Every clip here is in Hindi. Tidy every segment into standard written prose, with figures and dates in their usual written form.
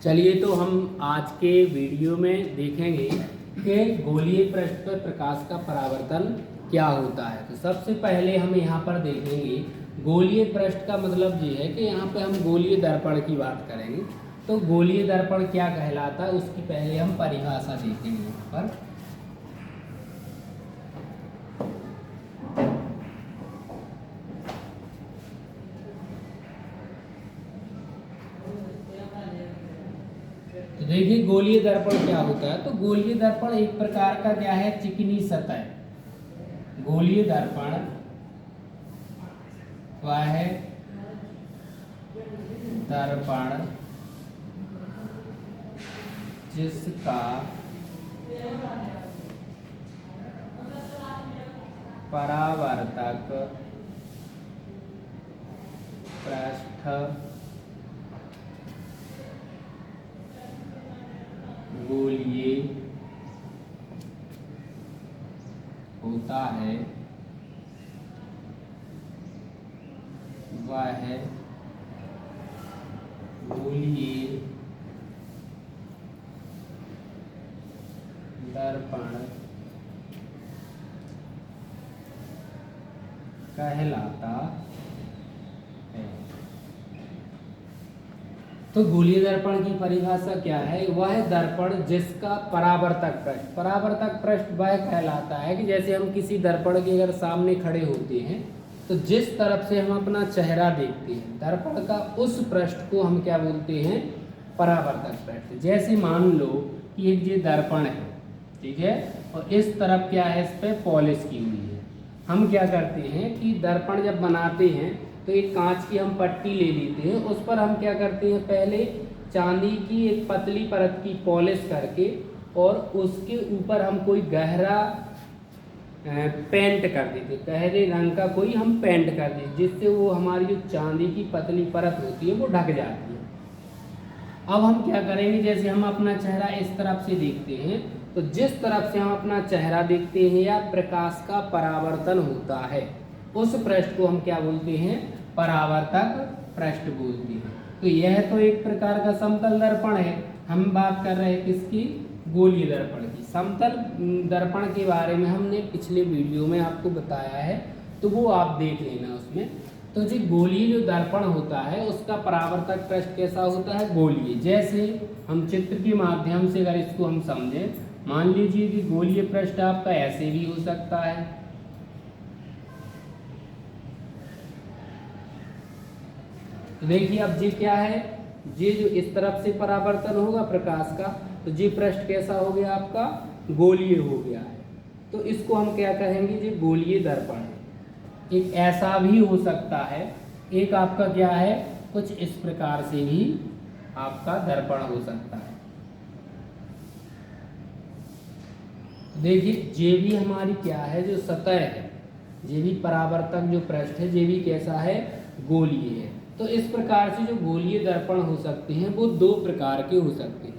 चलिए तो हम आज के वीडियो में देखेंगे कि गोलीय पृष्ठ पर प्रकाश का परावर्तन क्या होता है। तो सबसे पहले हम यहाँ पर देखेंगे गोलीय पृष्ठ का मतलब ये है कि यहाँ पे हम गोलीय दर्पण की बात करेंगे। तो गोलीय दर्पण क्या कहलाता है उसकी पहले हम परिभाषा देखेंगे यहाँ पर। तो देखिए गोलीय दर्पण क्या होता है। तो गोलीय दर्पण एक प्रकार का क्या है, चिकनी सतह। गोलीय दर्पण वह है दर्पण जिसका परावर्तक पृष्ठ गोलीय होता है, वह है गोलीय दर्पण कहलाता है। तो गोलीय दर्पण की परिभाषा क्या है, वह दर्पण जिसका परावर्तक पृष्ठ वह कहलाता है कि जैसे हम किसी दर्पण के अगर सामने खड़े होते हैं तो जिस तरफ से हम अपना चेहरा देखते हैं दर्पण का उस पृष्ठ को हम क्या बोलते हैं, परावर्तक पृष्ठ। जैसे मान लो कि एक ये दर्पण है, ठीक है, और इस तरफ क्या है, इस पे पॉलिश की हुई है। हम क्या करते हैं कि दर्पण जब बनाते हैं तो एक कांच की हम पट्टी ले लेते हैं, उस पर हम क्या करते हैं, पहले चांदी की एक पतली परत की पॉलिश करके और उसके ऊपर हम कोई गहरा पेंट कर देते, गहरे रंग का कोई हम पेंट कर देते, जिससे वो हमारी जो चांदी की पतली परत होती है वो ढक जाती है। अब हम क्या करेंगे, जैसे हम अपना चेहरा इस तरफ से देखते हैं तो जिस तरफ से हम अपना चेहरा देखते हैं या प्रकाश का परावर्तन होता है उस पृष्ठ को हम क्या बोलते हैं, परावर्तक पृष्ठ बोलते हैं। तो यह तो एक प्रकार का समतल दर्पण है। हम बात कर रहे हैं किसकी, गोलीय दर्पण की। समतल दर्पण के बारे में हमने पिछले वीडियो में आपको बताया है, तो वो आप देख लेना उसमें। तो जी गोलीय जो दर्पण होता है उसका परावर्तक पृष्ठ कैसा होता है, गोलीय। जैसे हम चित्र के माध्यम से अगर इसको हम समझें, मान लीजिए कि गोलीय पृष्ठ आपका ऐसे भी हो सकता है, तो देखिए अब ये क्या है, ये जो इस तरफ से परावर्तन होगा प्रकाश का, तो ये पृष्ठ कैसा हो गया आपका, गोलीय हो गया है। तो इसको हम क्या कहेंगे, ये गोलीय दर्पण है। एक ऐसा भी हो सकता है, एक आपका क्या है, कुछ इस प्रकार से भी आपका दर्पण हो सकता है। देखिए ये भी हमारी क्या है, जो सतह है, ये भी परावर्तक जो पृष्ठ है, ये भी कैसा है, गोलीय है। तो इस प्रकार से जो गोलीय दर्पण हो सकते हैं वो दो प्रकार के हो सकते हैं।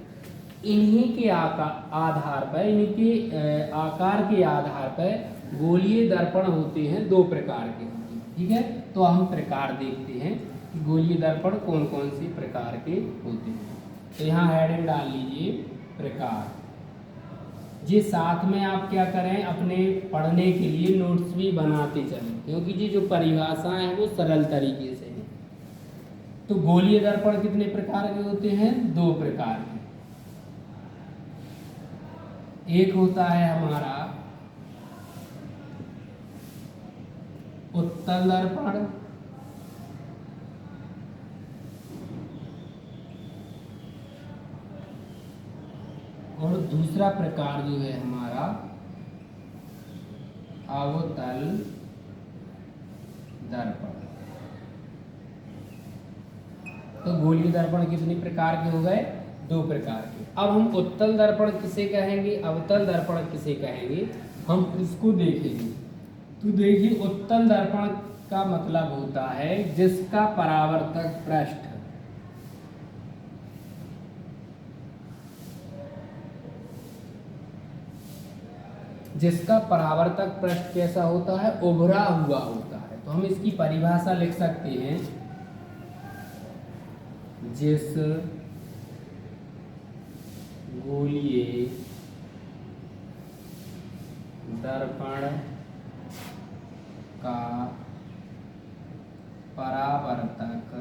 इन्हीं के आधार पर, इनके आकार के आधार पर गोलीय दर्पण होते हैं, दो प्रकार के होते हैं। ठीक है, तो हम प्रकार देखते हैं कि गोलीय दर्पण कौन कौन से प्रकार के होते हैं। तो यहाँ हेडिंग डाल लीजिए प्रकार। जी साथ में आप क्या करें, अपने पढ़ने के लिए नोट्स भी बनाते चलें, क्योंकि जी जो परिभाषाएं हैं वो सरल तरीके से हैं। तो गोलीय दर्पण कितने प्रकार के होते हैं, दो प्रकार के। एक होता है हमारा उत्तल दर्पण, और दूसरा प्रकार जो है हमारा अवतल दर्पण। तो गोलीय दर्पण कितने प्रकार के हो गए, दो प्रकार के। अब हम उत्तल दर्पण किसे कहेंगे, अवतल दर्पण किसे कहेंगे, हम इसको देखेंगे। तो देखिए उत्तल दर्पण का मतलब होता है जिसका परावर्तक पृष्ठ जिसका परावर्तक पृष्ठ कैसा होता है, उभरा हुआ होता है। तो हम इसकी परिभाषा लिख सकते हैं, जिस गोलीय दर्पण का परावर्तक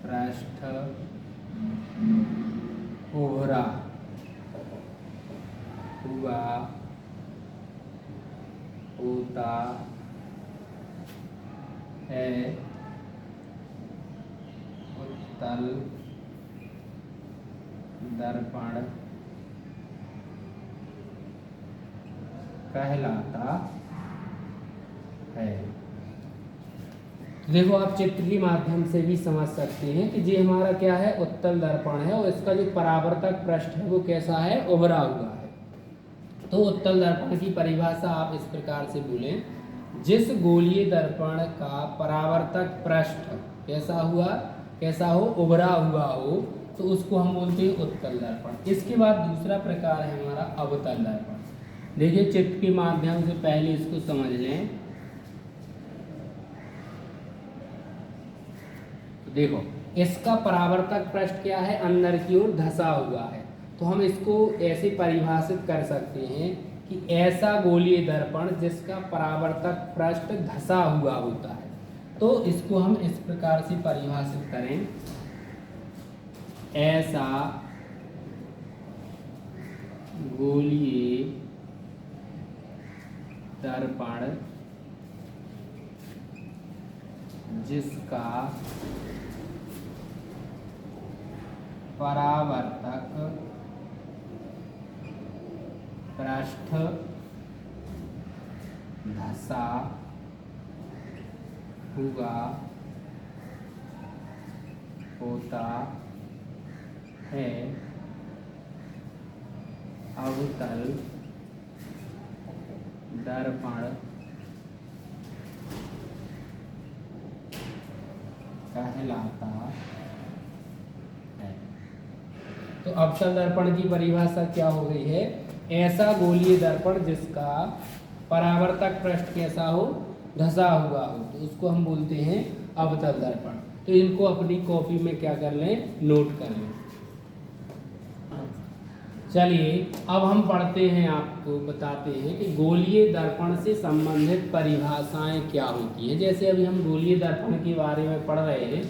पृष्ठ ओहरा हुआ होता है, उत्तल दर्पण कहलाता है। देखो आप चित्र के माध्यम से भी समझ सकते हैं कि ये हमारा क्या है, उत्तल दर्पण है और इसका जो परावर्तक पृष्ठ है वो कैसा है, उभरा हुआ है। तो उत्तल दर्पण की परिभाषा आप इस प्रकार से बोलें, जिस गोलीय दर्पण का परावर्तक पृष्ठ कैसा हो, उभरा हुआ हो, तो उसको हम बोलते हैं उत्तल दर्पण। इसके बाद दूसरा प्रकार है हमारा अवतल दर्पण। देखिए चित्र के माध्यम से पहले इसको समझ लें। देखो इसका परावर्तक पृष्ठ क्या है, अंदर की ओर धंसा हुआ है। तो हम इसको ऐसे परिभाषित कर सकते हैं कि ऐसा गोलीय दर्पण जिसका परावर्तक पृष्ठ धंसा हुआ होता है। तो इसको हम इस प्रकार से परिभाषित करें, ऐसा गोलीय दर्पण जिसका परावर्तक पृष्ठ धंसा हुआ होता है, अवतल दर्पण कहलाता है। तो अवतल दर्पण की परिभाषा क्या हो गई है, ऐसा गोलीय दर्पण जिसका परावर्तक पृष्ठ कैसा हो, धंसा हुआ हो, तो उसको हम बोलते हैं अवतल दर्पण। तो इनको अपनी कॉपी में क्या कर लें, नोट कर लें। चलिए अब हम पढ़ते हैं, आपको बताते हैं कि गोलीय दर्पण से संबंधित परिभाषाएं क्या होती हैं। जैसे अभी हम गोलीय दर्पण के बारे में पढ़ रहे हैं,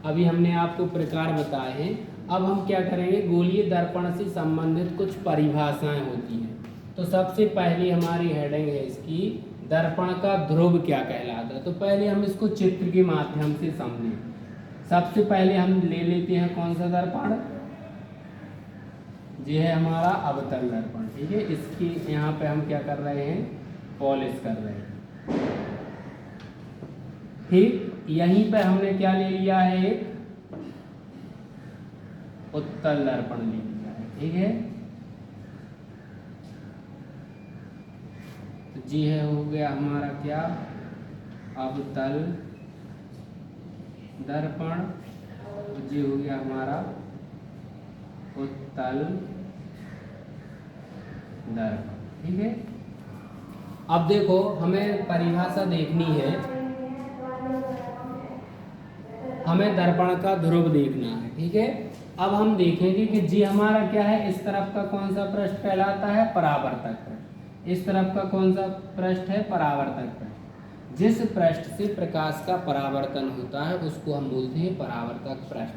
अभी हमने आपको प्रकार बताए हैं। अब हम क्या करेंगे, गोलीय दर्पण से संबंधित कुछ परिभाषाएं होती हैं। तो सबसे पहली हमारी हेडिंग है इसकी, दर्पण का ध्रुव क्या कहलाता है। तो पहले हम इसको चित्र के माध्यम से समझें। सबसे पहले हम ले लेते हैं कौन सा दर्पण, ये है हमारा अवतल दर्पण। ठीक है, इसकी यहाँ पे हम क्या कर रहे हैं, पॉलिश कर रहे हैं। ठीक, यहीं पे हमने क्या ले लिया है, एक उत्तल दर्पण ले लिया है। ठीक है, तो जी है हो गया हमारा क्या, अवतल दर्पण, जी हो गया हमारा उत्तल दर्पण। ठीक है, अब देखो हमें परिभाषा देखनी है, हमें दर्पण का ध्रुव देखना है। ठीक है, अब हम देखेंगे कि जी हमारा क्या है, इस तरफ का कौन सा पृष्ठ कहलाता है, परावर्तक पृष्ठ। इस तरफ का कौन सा पृष्ठ है, परावर्तक पृष्ठ। जिस पृष्ठ से प्रकाश का परावर्तन होता है उसको हम बोलते हैं परावर्तक पृष्ठ।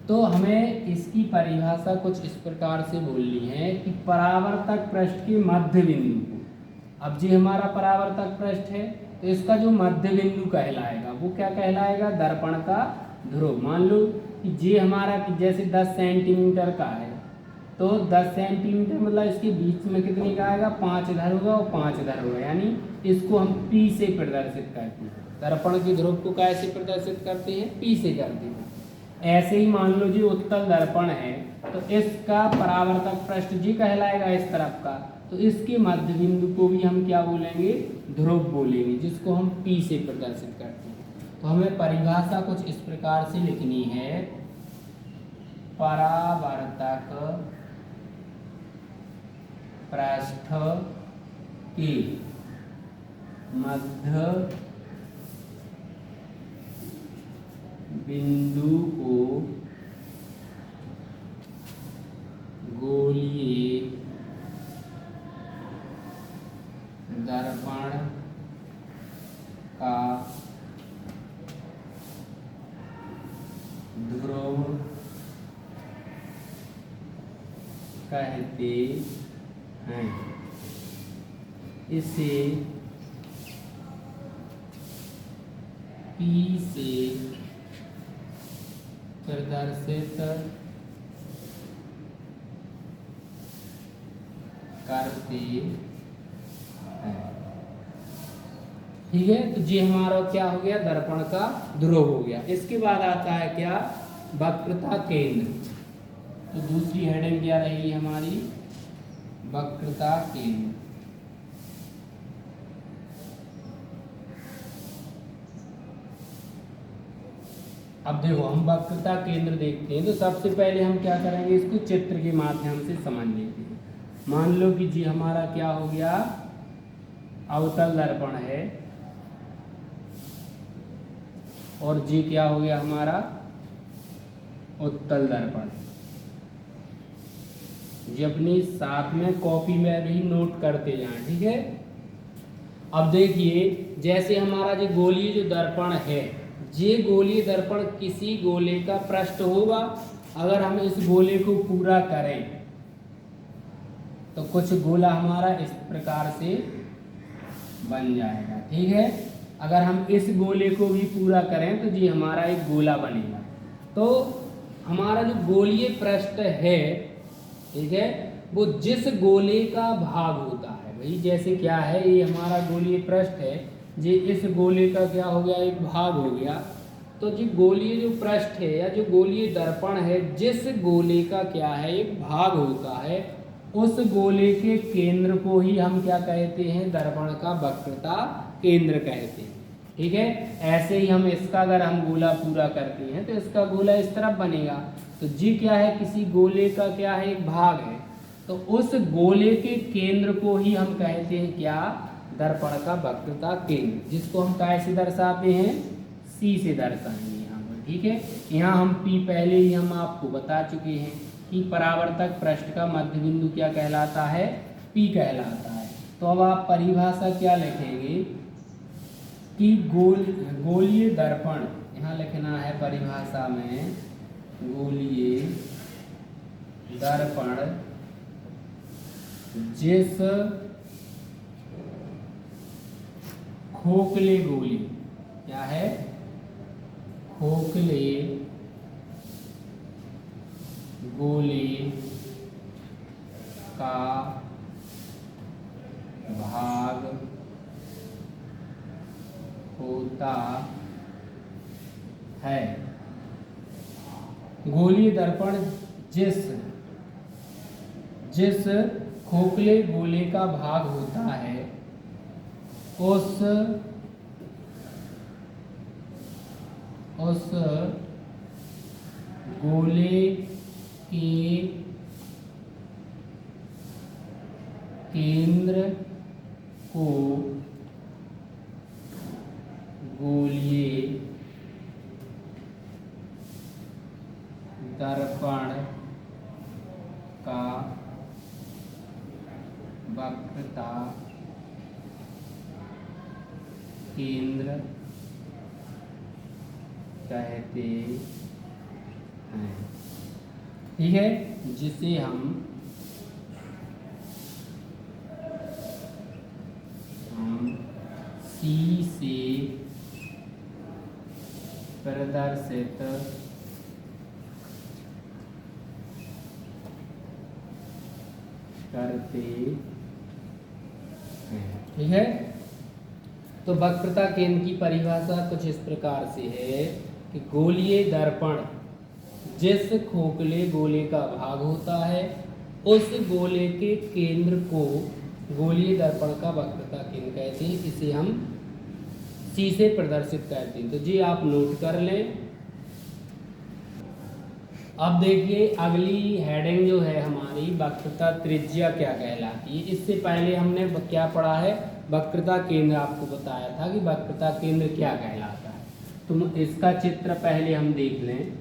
तो हमें इसकी परिभाषा कुछ इस प्रकार से बोलनी है कि परावर्तक पृष्ठ के मध्य बिंदु को, अब जी हमारा परावर्तक पृष्ठ है तो इसका जो मध्य बिंदु कहलाएगा वो क्या कहलाएगा, दर्पण का ध्रुव। मान लो कि जी हमारा जैसे 10 सेंटीमीटर का है, तो 10 सेंटीमीटर मतलब इसके बीच में कितने का आएगा, 5 इधर होगा और 5 इधर होगा, यानी इसको हम P से प्रदर्शित करते हैं। दर्पण के ध्रुव को कैसे प्रदर्शित करते हैं, P से करते हैं। ऐसे ही मान लो जी उत्तल दर्पण है तो इसका परावर्तक पृष्ठ जी कहलाएगा इस तरफ का, तो इसके मध्य बिंदु को भी हम क्या बोलेंगे, ध्रुव बोलेंगे, जिसको हम P से प्रदर्शित करते हैं। तो हमें परिभाषा कुछ इस प्रकार से लिखनी है, परावर्तक पृष्ठ के मध्य बिंदु को कहते हैं। इसे P से प्रदर्शित करते हैं। ठीक है, तो ये हमारा क्या हो गया, दर्पण का ध्रुव हो गया। इसके बाद आता है क्या, वक्रता केंद्र। तो दूसरी हेडिंग क्या रहेगी हमारी, वक्रता केंद्र। अब देखो हम वक्रता केंद्र देखते हैं, तो सबसे पहले हम क्या करेंगे, इसको चित्र के माध्यम से समझ लेते हैं। मान लो कि जी हमारा क्या हो गया, अवतल दर्पण है, और जी क्या हो गया हमारा, उत्तल दर्पण। जी अपनी साथ में कॉपी में भी नोट करते जाएं, ठीक है। अब देखिए, जैसे हमारा जो गोलीय जो दर्पण है, ये गोलीय दर्पण किसी गोले का पृष्ठ होगा। अगर हम इस गोले को पूरा करें तो कुछ गोला हमारा इस प्रकार से बन जाएगा, ठीक है। अगर हम इस गोले को भी पूरा करें तो जी हमारा एक गोला बनेगा। तो हमारा जो गोलीय पृष्ठ है, ठीक है, वो जिस गोले का भाग होता है, भाई जैसे क्या है, ये हमारा गोलीय पृष्ठ है, ये इस गोले का क्या हो गया, एक भाग हो गया। तो जी गोलीय जो पृष्ठ है या जो गोलीय दर्पण है, जिस गोले का क्या है, एक भाग होता है, उस गोले के केंद्र को ही हम क्या कहते हैं, दर्पण का वक्रता केंद्र कहते हैं, ठीक है। ऐसे ही हम इसका अगर हम गोला पूरा करते हैं तो इसका गोला इस तरफ बनेगा। तो जी क्या है, किसी गोले का क्या है, एक भाग है, तो उस गोले के केंद्र को ही हम कहते हैं क्या, दर्पण का वक्रता केंद्र, जिसको हम कैसे दर्शाते हैं, C से दर्शाएंगे यहाँ पर, ठीक है। यहाँ हम P पहले ही हम आपको बता चुके हैं कि परावर्तक पृष्ठ का मध्य बिंदु क्या कहलाता है, P कहलाता है। तो अब आप परिभाषा क्या लिखेंगे कि गोलीय दर्पण, यहाँ लिखना है परिभाषा में, गोलीय दर्पण जिस खोखले गोले, क्या है, खोखले गोले का भाग होता है। गोलीय दर्पण जिस खोखले गोले का भाग होता है, उस गोले के केंद्र को गोलीय दर्पण का वक्रता केंद्र कहते हैं, ठीक है। जिसे हम C से प्रदर्शित करते हैं, ठीक है। तो वक्रता केंद्र की परिभाषा कुछ इस प्रकार से है कि गोलीय दर्पण जिस खोखले गोले का भाग होता है, उस गोले के केंद्र को गोलीय दर्पण का वक्रता केंद्र कहते हैं। इसे हम C से प्रदर्शित करते हैं। तो जी आप नोट कर लें। अब देखिए अगली हेडिंग जो है हमारी, वक्रता त्रिज्या क्या कहलाती है। इससे पहले हमने क्या पढ़ा है, वक्रता केंद्र आपको बताया था कि वक्रता केंद्र क्या कहलाता है। तो इसका चित्र पहले हम देख लें।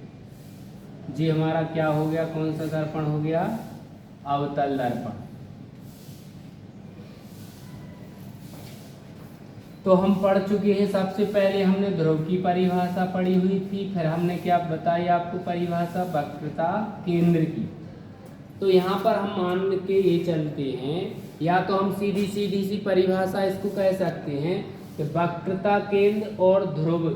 जी हमारा क्या हो गया, कौन सा दर्पण हो गया, अवतल दर्पण। तो हम पढ़ चुके हैं, सबसे पहले हमने ध्रुव की परिभाषा पढ़ी हुई थी, फिर हमने क्या बताई आपको परिभाषा, वक्रता केंद्र की। तो यहाँ पर हम मान के ये चलते हैं, या तो हम सीधी सी परिभाषा इसको कह सकते हैं कि वक्रता केंद्र और ध्रुव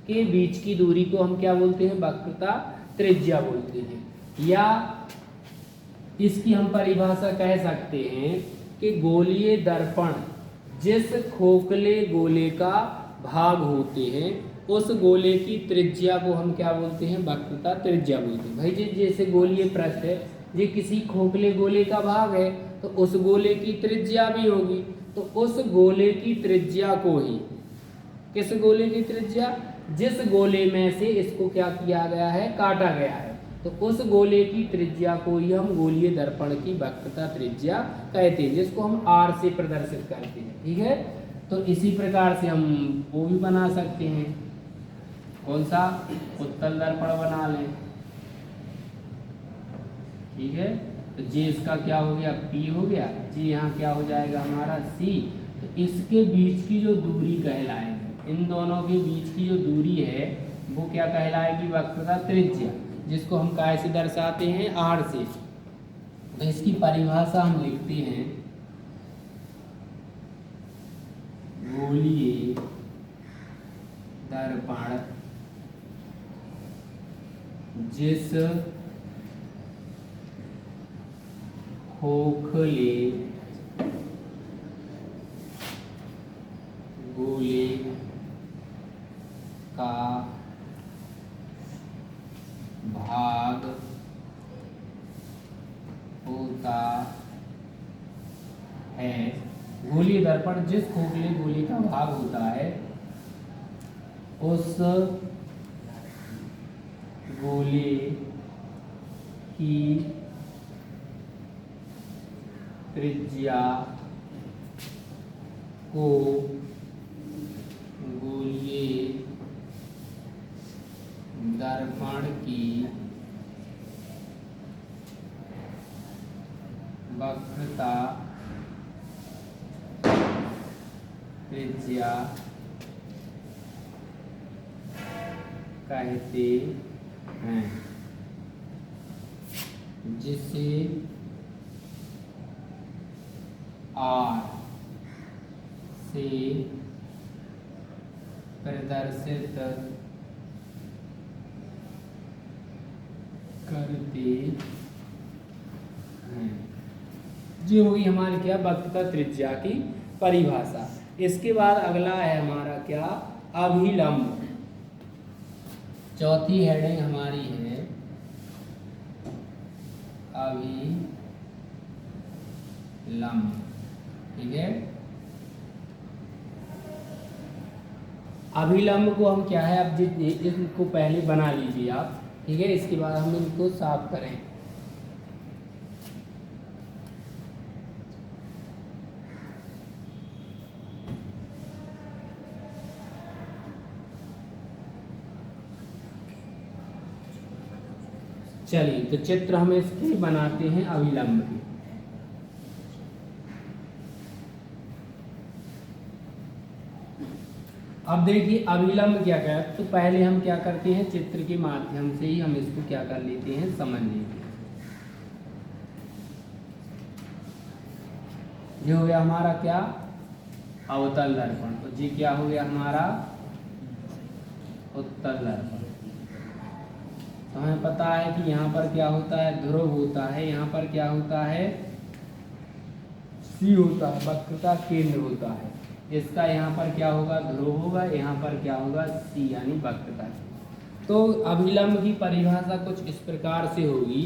के बीच की दूरी को हम क्या बोलते हैं, वक्रता त्रिज्या बोलते हैं। या इसकी हम परिभाषा कह सकते हैं कि गोलीय दर्पण जिस खोखले गोले का भाग होते हैं उस गोले की त्रिज्या को हम क्या बोलते हैं, वक्रता त्रिज्या बोलते हैं। भाई जी जैसे गोलीय पृष्ठ है, ये किसी खोखले गोले का भाग है तो उस गोले की त्रिज्या भी होगी, तो उस गोले की त्रिज्या को ही, किस गोले की त्रिज्या, जिस गोले में से इसको क्या किया गया है, काटा गया है, तो उस गोले की त्रिज्या को ही हम गोलीय दर्पण की वक्रता त्रिज्या कहते हैं, जिसको हम r से प्रदर्शित करते हैं। ठीक है, तो इसी प्रकार से हम वो भी बना सकते हैं, कौन सा, उत्तल दर्पण बना लें। ठीक है, तो जी इसका क्या हो गया, P हो गया, जी यहाँ क्या हो जाएगा हमारा C। तो इसके बीच की जो दूरी कहलाएगी, इन दोनों के बीच की जो दूरी है वो क्या कहलाएगी, वक्रता त्रिज्या, जिसको हम काय से दर्शाते हैं, R से। तो इसकी परिभाषा हम लिखते हैं, गोलीय दर्पण जिस खोखले गोले का भाग होता है, गोलीय दर्पण जिस खोखले गोले का भाग होता है उस गोले की त्रिज्या को गोलीय दर्पण की वक्रता त्रिज्या कहते हैं, जिसे R से प्रदर्शित करते हैं। ये होगी हमारी क्या, वक्रता त्रिज्या की परिभाषा। इसके बाद अगला है हमारा क्या, अभिलंब। चौथी हेडिंग हमारी है अभिलंब। ठीक है, अभिलंब को हम क्या है, अब इसको पहले बना लीजिए आप। ठीक है, इसके बाद हम इनको साफ करें। चलिए, तो चित्र हम इसके बनाते हैं अभिलंब के। अब देखिए अभिलंब क्या क्या है, तो पहले हम क्या करते हैं, चित्र के माध्यम से ही हम इसको क्या कर लेते हैं, समझ लेते हैं। ये हो गया हमारा क्या, अवतल दर्पण, तो जी क्या हो गया हमारा, उत्तल दर्पण। तो हमें पता है कि यहाँ पर क्या होता है, ध्रुव होता है, यहाँ पर क्या होता है, C होता है, वक्रता केंद्र होता है। इसका यहाँ पर क्या होगा, ध्रुव होगा, यहाँ पर क्या होगा, C यानी वक्रता। तो अभिलंब की परिभाषा कुछ इस प्रकार से होगी,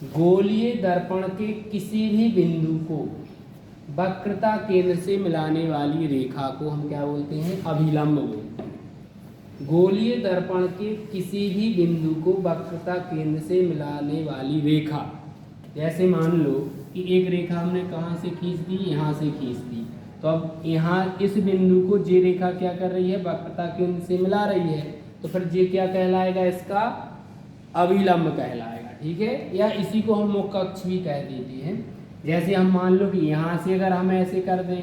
गोलीय दर्पण के किसी भी बिंदु को वक्रता केंद्र से मिलाने वाली रेखा को हम क्या बोलते हैं, अभिलंब बोलते हैं। गोलीय दर्पण के किसी भी बिंदु को वक्रता केंद्र से मिलाने वाली रेखा, जैसे मान लो कि एक रेखा हमने कहाँ से खींच दी, यहाँ से खींच दी, तो अब यहाँ इस बिंदु को जे रेखा क्या कर रही है, वक्रता केंद्र से मिला रही है, तो फिर जे क्या कहलाएगा, इसका अभिलंब कहलाएगा। ठीक है, या इसी को हम मुख्य अक्ष भी कह देते हैं। जैसे हम मान लो कि यहाँ से अगर हम ऐसे कर दें,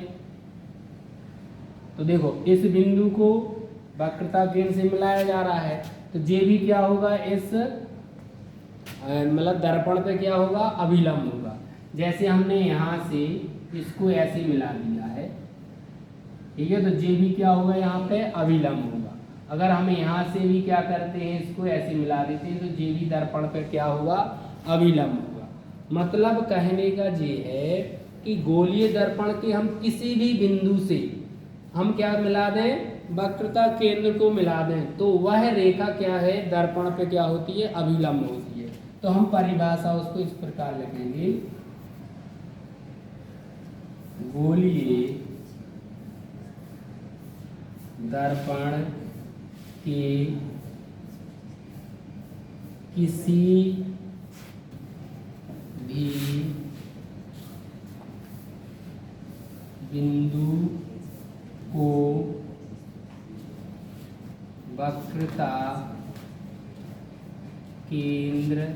तो देखो इस बिंदु को वक्रता केंद्र से मिलाया जा रहा है, तो जे भी क्या होगा, इस मतलब दर्पण पे क्या होगा, अभिलंब होगा। जैसे हमने यहाँ से इसको ऐसे मिला दिया है, ठीक है, तो ये भी क्या होगा, यहाँ पे अभिलंब होगा। अगर हम यहाँ से भी क्या करते हैं, इसको ऐसे मिला देते हैं, तो ये भी दर्पण पे क्या होगा, अभिलंब होगा। मतलब कहने का ये है कि गोलीय दर्पण के हम किसी भी बिंदु से हम क्या मिला दें, वक्रता केंद्र को मिला दें, तो वह रेखा क्या है, दर्पण पे क्या होती है, अभिलंब होती है। तो हम परिभाषा उसको इस प्रकार लिखेंगे, गोलीय दर्पण के किसी भी बिंदु को वक्रता केंद्र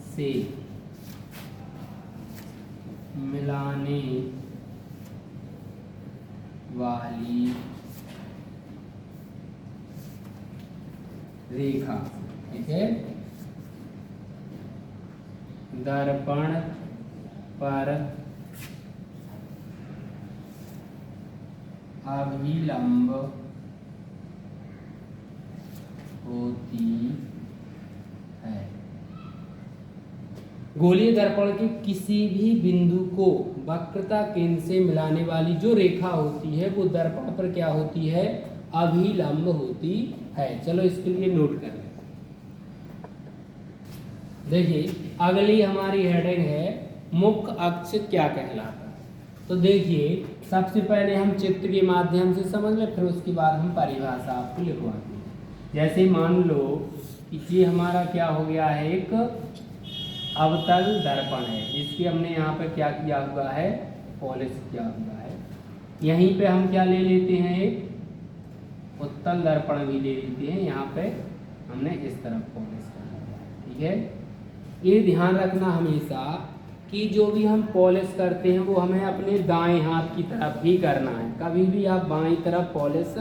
से मिलाने वाली रेखा, ठीक है, दर्पण पर अभिलंब होती है। गोलीय दर्पण के किसी भी बिंदु को वक्रता केंद्र से मिलाने वाली जो रेखा होती है वो दर्पण पर क्या होती है, अभिलंब होती है। चलो इसके लिए नोट कर लें। देखिए अगली हमारी हेडिंग है मुख्य अक्ष क्या कहलाता है। तो देखिए सबसे पहले हम चित्र के माध्यम से समझ लें, फिर उसके बाद हम परिभाषा आपको लिखवाते हैं। जैसे मान लो कि ये हमारा क्या हो गया है, एक अवतल दर्पण है जिसकी हमने यहाँ पे क्या किया हुआ है, पॉलिश किया हुआ है। यहीं पे हम क्या ले लेते हैं, एक उत्तल दर्पण भी ले लेते हैं, यहाँ पे हमने इस तरफ पॉलिश करना है, ठीक है। ये ध्यान रखना हमेशा कि जो भी हम पॉलिश करते हैं वो हमें अपने दाएं हाथ की तरफ ही करना है, कभी भी आप बाईं तरफ पॉलिश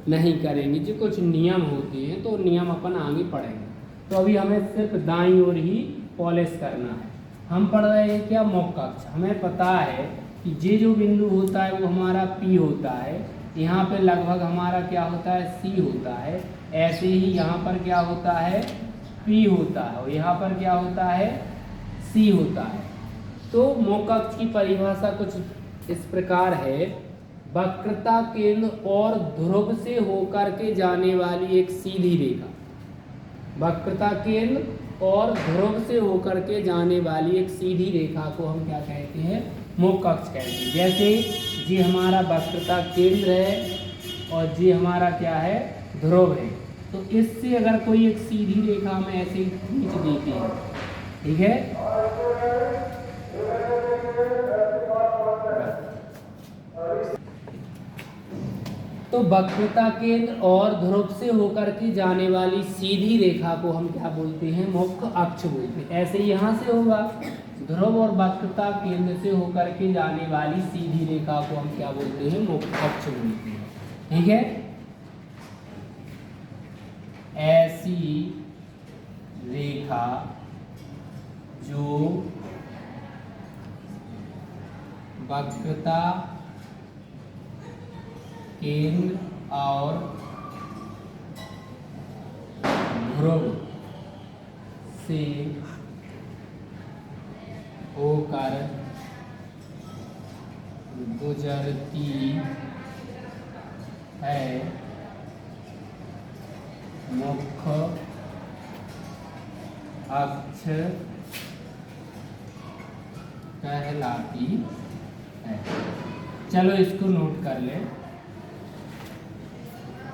नहीं करेंगे। जो कुछ नियम होते हैं तो नियम अपन आगे पढ़ेंगे। तो अभी हमें सिर्फ दाईं ओर ही पॉलिश करना है। हम पढ़ रहे हैं क्या, मुख्य अक्ष। हमें पता है कि ये जो बिंदु होता है वो हमारा P होता है, यहाँ पे लगभग हमारा क्या होता है, C होता है। ऐसे ही यहाँ पर क्या होता है, P होता है, और यहाँ पर क्या होता है, C होता है। तो मुख्य अक्ष की परिभाषा कुछ इस प्रकार है, वक्रता केंद्र और ध्रुव से होकर के जाने वाली एक सीधी रेखा। वक्रता केंद्र और ध्रुव से होकर के जाने वाली एक सीधी रेखा को हम क्या कहते हैं, मुख्य अक्ष कहते हैं। जैसे ये हमारा वक्रता केंद्र है और ये हमारा क्या है, ध्रुव है। तो इससे अगर कोई एक सीधी रेखा हम ऐसे खींच देते हैं, ठीक है, तो वक्रता केंद्र और ध्रुव से होकर के जाने वाली सीधी रेखा को हम क्या बोलते हैं, मुख्य अक्ष बोलते हैं। ऐसे यहाँ से होगा, ध्रुव और वक्रता केंद्र से होकर के जाने वाली सीधी रेखा को हम क्या बोलते हैं, मुख्य अक्ष बोलते हैं, ठीक है। ऐसी रेखा जो वक्रता केंद्र और ध्रुव से होकर गुजरती है, मुख्य अक्ष कहलाती है। चलो इसको नोट कर लें।